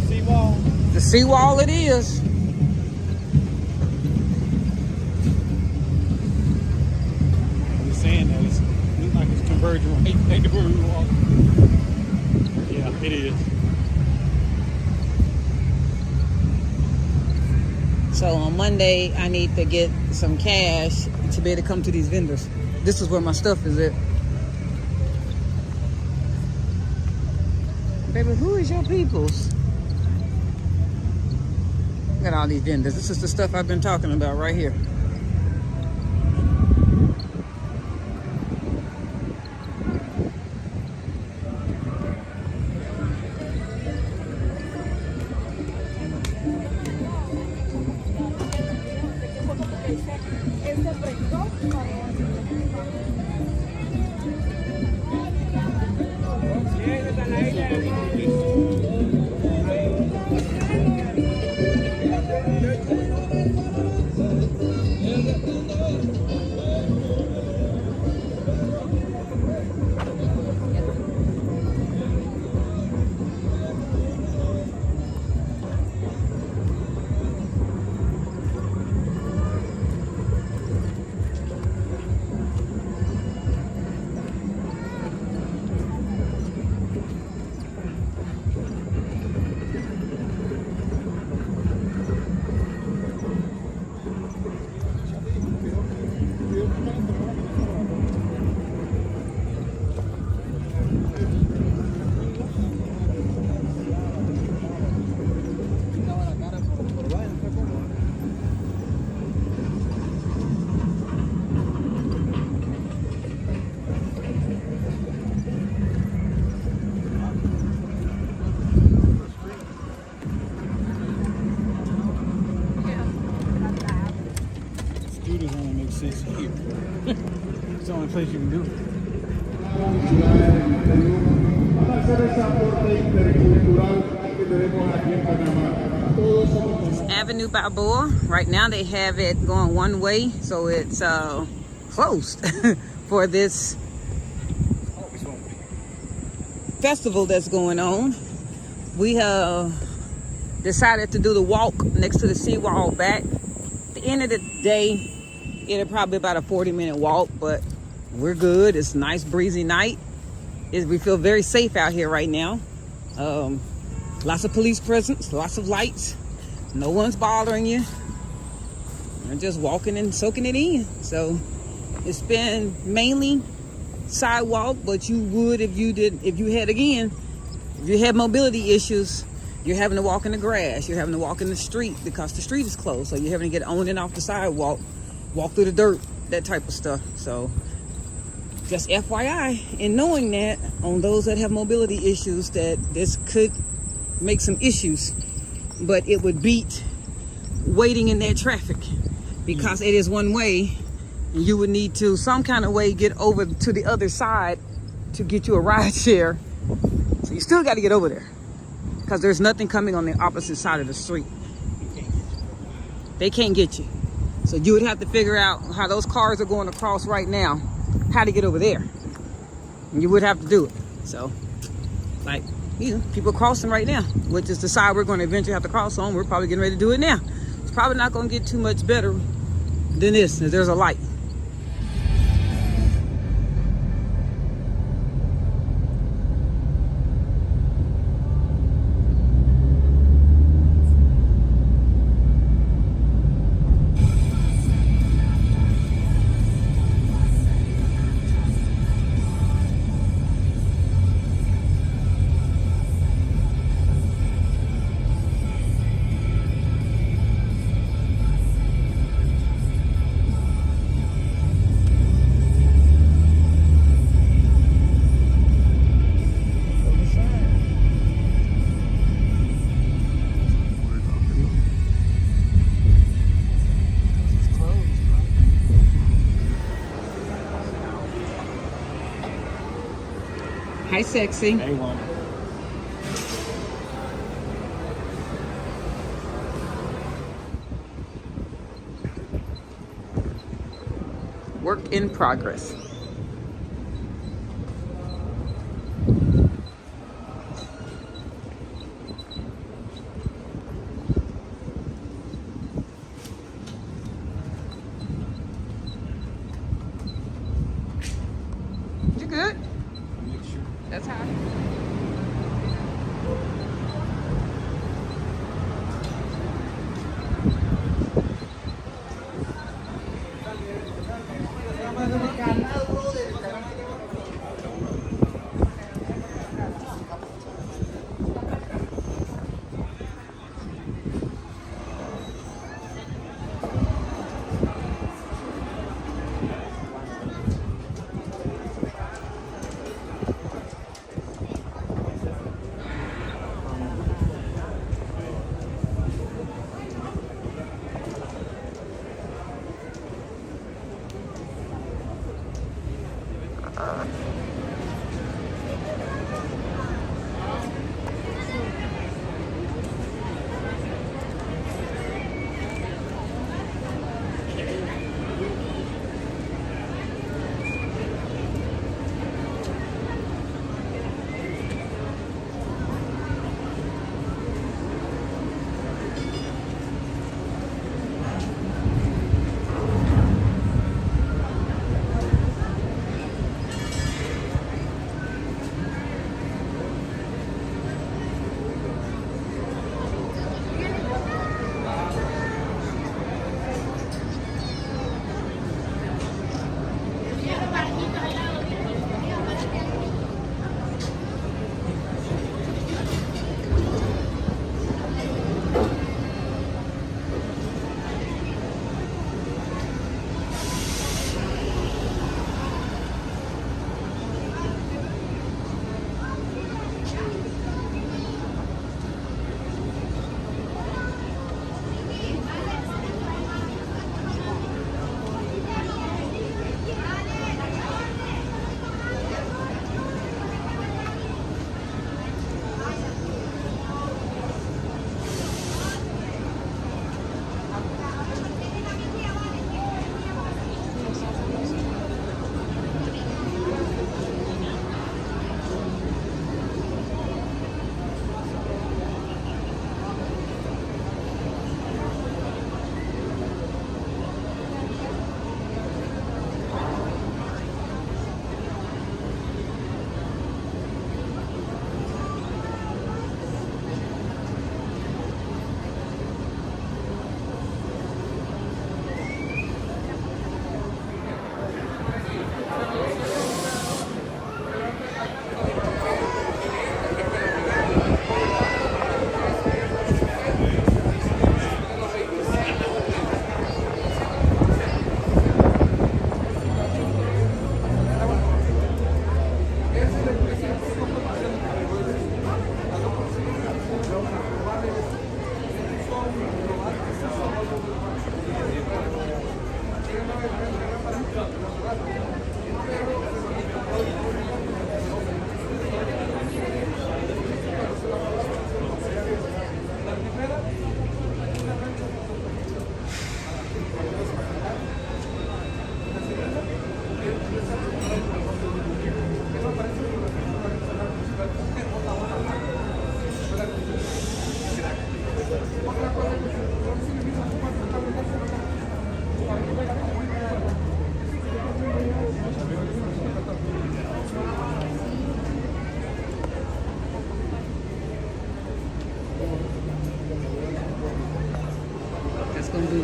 seawall. The seawall it is. I'm just saying that it looks like it's converging right there where we walk. Yeah, it is. So on Monday, I need to get some cash to be able to come to these vendors. This is where my stuff is at. Baby, who is your peoples? Look at all these vendors. This is the stuff I've been talking about right here. Scooters only make sense here. It's the only place you can do it. Avenue Balboa. Right now they have it going one way, so it's closed for this festival that's going on. We have decided to do the walk next to the seawall back. At the end of the day, it'll probably about a 40-minute walk, but we're good. It's a nice breezy night. We feel very safe out here right now. Lots of police presence, lots of lights. No one's bothering you. You're just walking and soaking it in. So it's been mainly sidewalk, but you would if you had mobility issues, you're having to walk in the grass, you're having to walk in the street because the street is closed. So you're having to get on and off the sidewalk, walk through the dirt, that type of stuff. So just FYI, and knowing that on those that have mobility issues, that this could make some issues, but it would beat waiting in that traffic because it is one way. You would need to some kind of way get over to the other side to get you a ride share. So you still got to get over there because there's nothing coming on the opposite side of the street. They can't get you. So you would have to figure out how those cars are going across right now, how to get over there. And you would have to do it. So, like, you know, people crossing right now, which is the side we're going to eventually have to cross on. We're probably getting ready to do it now. It's probably not going to get too much better than this. There's a light. Hi, sexy. Hey, woman. Work in progress. You good? That's hot.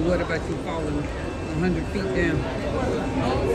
what about you falling 100 feet down?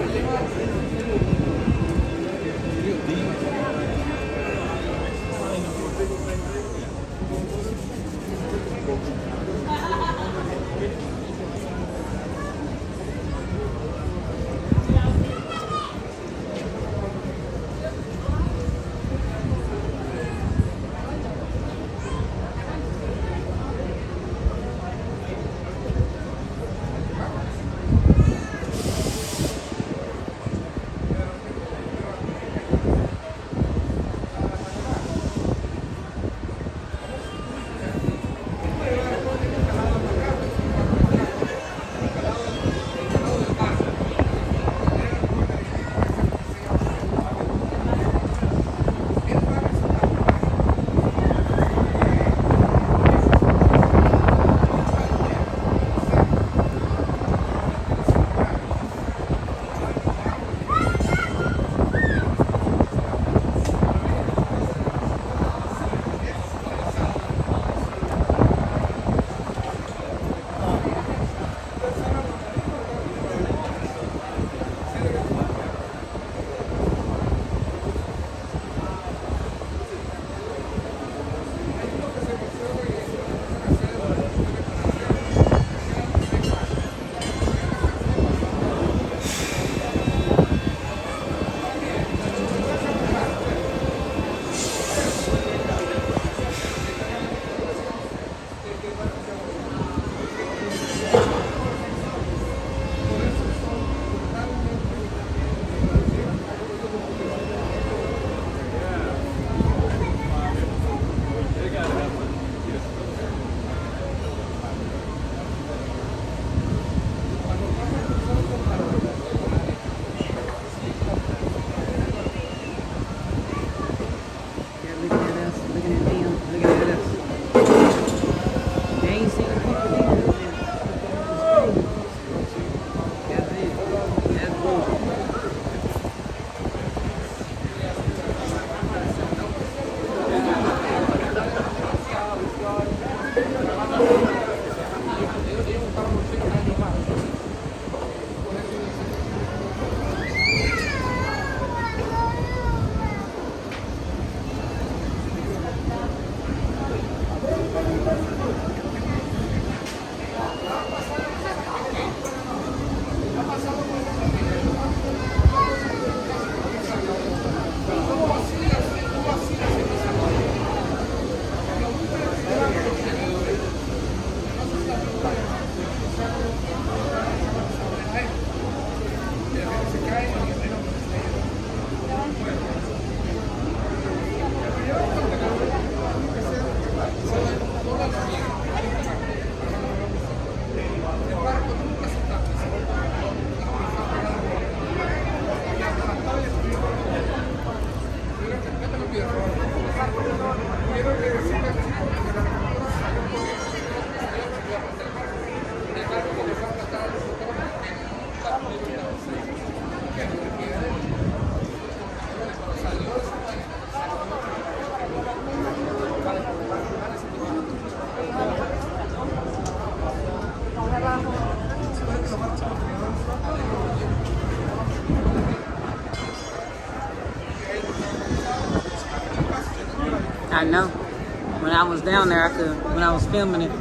I know. When I was down there, when I was filming it.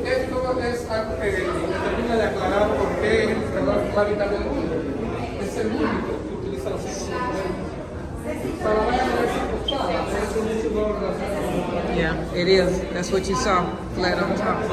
Esto es algo que termina de aclarar por qué el reloj hábitat del mundo es el único que utiliza los símbolos para ver esa postada. Es un símbolo relacionado. Yeah, it is. That's what you saw, flat on top.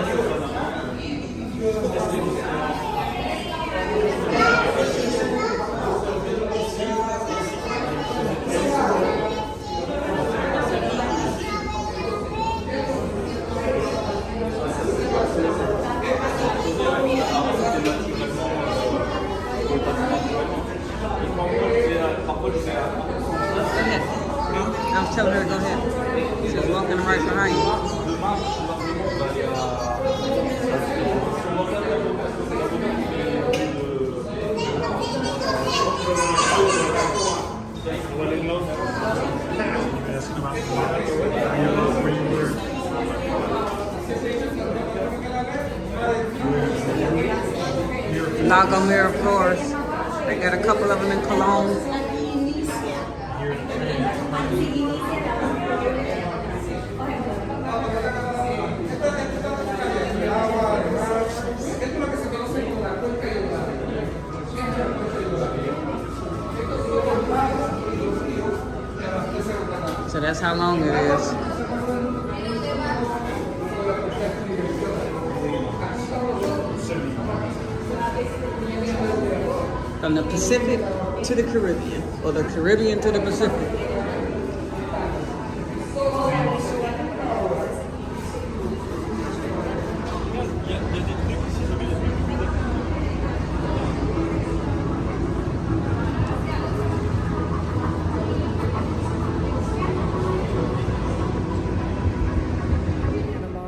I was telling her to go ahead. She was walking right behind you. Lago Mirror floors. They got a couple of them in Cologne. So that's how long it is. From the Pacific to the Caribbean, or the Caribbean to the Pacific.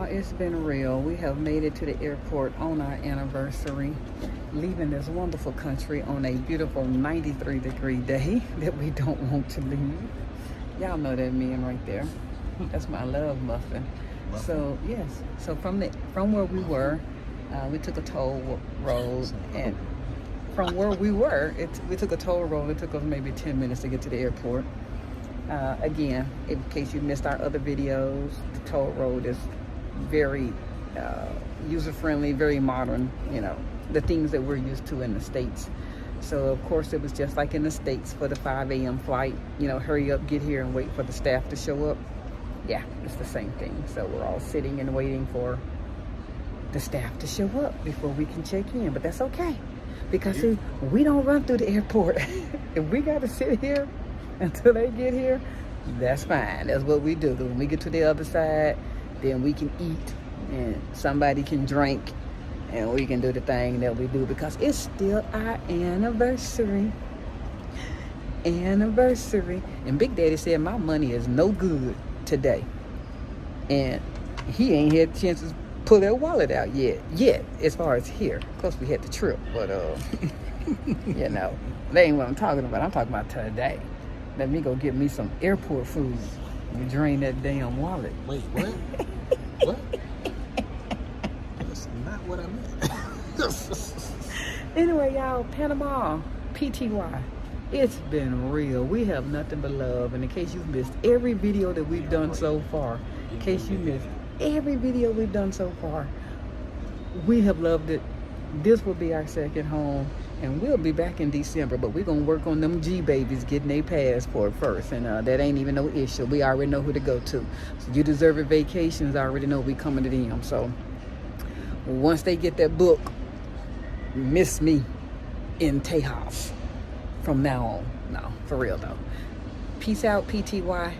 It's been real. We have made it to the airport on our anniversary, leaving this wonderful country on a beautiful 93-degree day that we don't want to leave. Y'all know that man right there. That's my love muffin. So yes, so from where we were, we took a toll road, and from where we were, we took a toll road. It took us maybe 10 minutes to get to the airport. Again, in case you missed our other videos, the toll road is very user-friendly, very modern, you know, the things that we're used to in the States. So of course it was just like in the States for the 5 a.m. flight, you know, hurry up, get here and wait for the staff to show up. Yeah, it's the same thing. So we're all sitting and waiting for the staff to show up before we can check in, but that's okay, because see, we don't run through the airport. If we got to sit here until they get here, that's fine. That's what we do. When we get to the other side, then we can eat and somebody can drink and we can do the thing that we do, because it's still our anniversary. And Big Daddy said my money is no good today, and he ain't had a chance to pull that wallet out yet as far as here. Of course we had the trip, but you know, that ain't what I'm talking about. I'm talking about today. Let me go get me some airport food and drain that damn wallet. Wait, what? What? That's not what I meant. Anyway, y'all, Panama, PTY, it's been real. We have nothing but love. And in case you've missed every video that we've done so far, we have loved it. This will be our second home, and we'll be back in December, but we're gonna work on them G babies getting their passport first, and that ain't even no issue. We already know who to go to. So You Deserve It Vacations, I already know we coming to them. So once they get that book, miss me in Tejas from now on. No, for real though. Peace out, PTY.